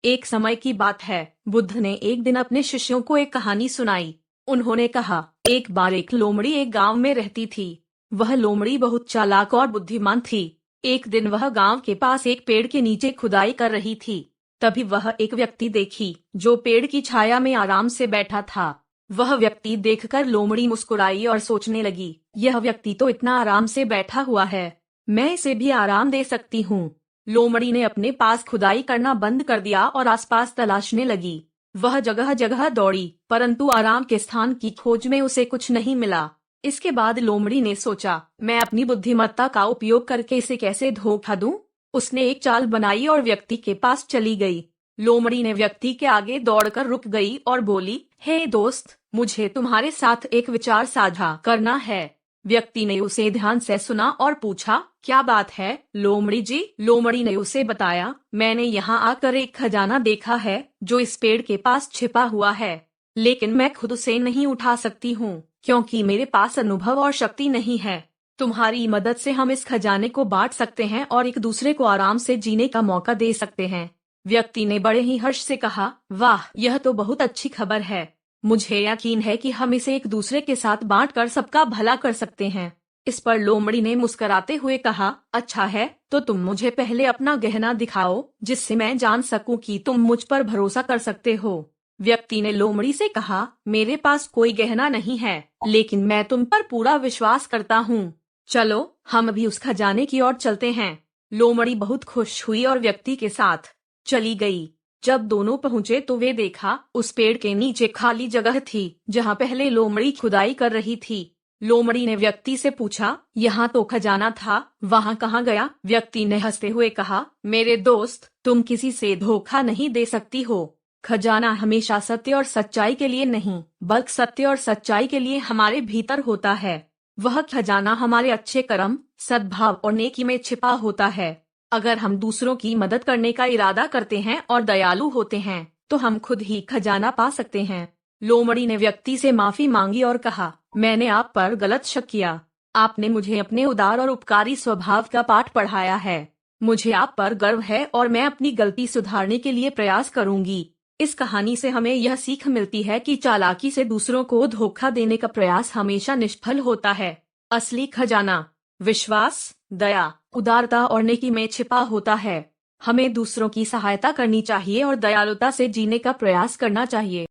एक समय की बात है, बुद्ध ने एक दिन अपने शिष्यों को एक कहानी सुनाई। उन्होंने कहा, एक बार एक लोमड़ी एक गांव में रहती थी। वह लोमड़ी बहुत चालाक और बुद्धिमान थी। एक दिन वह गांव के पास एक पेड़ के नीचे खुदाई कर रही थी। तभी वह एक व्यक्ति देखी जो पेड़ की छाया में आराम से बैठा था। वह व्यक्ति देखकर लोमड़ी मुस्कुराई और सोचने लगी, यह व्यक्ति तो इतना आराम से बैठा हुआ है, मैं इसे भी आराम दे सकती हूँ। लोमड़ी ने अपने पास खुदाई करना बंद कर दिया और आसपास तलाशने लगी। वह जगह जगह दौड़ी, परंतु आराम के स्थान की खोज में उसे कुछ नहीं मिला। इसके बाद लोमड़ी ने सोचा, मैं अपनी बुद्धिमत्ता का उपयोग करके इसे कैसे धोखा दूं? उसने एक चाल बनाई और व्यक्ति के पास चली गई। लोमड़ी ने व्यक्ति के आगे दौड़कर रुक गई और बोली, हे दोस्त, मुझे तुम्हारे साथ एक विचार साझा करना है। व्यक्ति ने उसे ध्यान से सुना और पूछा, क्या बात है लोमड़ी जी? लोमड़ी ने उसे बताया, मैंने यहाँ आकर एक खजाना देखा है जो इस पेड़ के पास छिपा हुआ है, लेकिन मैं खुद उसे नहीं उठा सकती हूँ क्योंकि मेरे पास अनुभव और शक्ति नहीं है। तुम्हारी मदद से हम इस खजाने को बांट सकते हैं और एक दूसरे को आराम से जीने का मौका दे सकते हैं। व्यक्ति ने बड़े ही हर्ष से कहा, वाह, यह तो बहुत अच्छी खबर है। मुझे यकीन है कि हम इसे एक दूसरे के साथ बांटकर सबका भला कर सकते हैं। इस पर लोमड़ी ने मुस्कुराते हुए कहा, अच्छा है, तो तुम मुझे पहले अपना गहना दिखाओ जिससे मैं जान सकूं कि तुम मुझ पर भरोसा कर सकते हो। व्यक्ति ने लोमड़ी से कहा, मेरे पास कोई गहना नहीं है, लेकिन मैं तुम पर पूरा विश्वास करता हूँ। चलो हम भी उस खजाने की ओर चलते हैं। लोमड़ी बहुत खुश हुई और व्यक्ति के साथ चली गई। जब दोनों पहुँचे तो वे देखा उस पेड़ के नीचे खाली जगह थी जहाँ पहले लोमड़ी खुदाई कर रही थी। लोमड़ी ने व्यक्ति से पूछा, यहाँ तो खजाना था, वहाँ कहाँ गया? व्यक्ति ने हंसते हुए कहा, मेरे दोस्त, तुम किसी से धोखा नहीं दे सकती हो। खजाना हमेशा सत्य और सच्चाई के लिए नहीं, बल्कि सत्य और सच्चाई के लिए हमारे भीतर होता है। वह खजाना हमारे अच्छे कर्म, सद्भाव और नेकी में छिपा होता है। अगर हम दूसरों की मदद करने का इरादा करते हैं और दयालु होते हैं, तो हम खुद ही खजाना पा सकते हैं। लोमड़ी ने व्यक्ति से माफी मांगी और कहा, मैंने आप पर गलत शक किया। आपने मुझे अपने उदार और उपकारी स्वभाव का पाठ पढ़ाया है। मुझे आप पर गर्व है और मैं अपनी गलती सुधारने के लिए प्रयास करूंगी। इस कहानी से हमें यह सीख मिलती है कि चालाकी से दूसरों को धोखा देने का प्रयास हमेशा निष्फल होता है। असली खजाना विश्वास, दया, उदारता और नेकी में छिपा होता है। हमें दूसरों की सहायता करनी चाहिए और दयालुता से जीने का प्रयास करना चाहिए।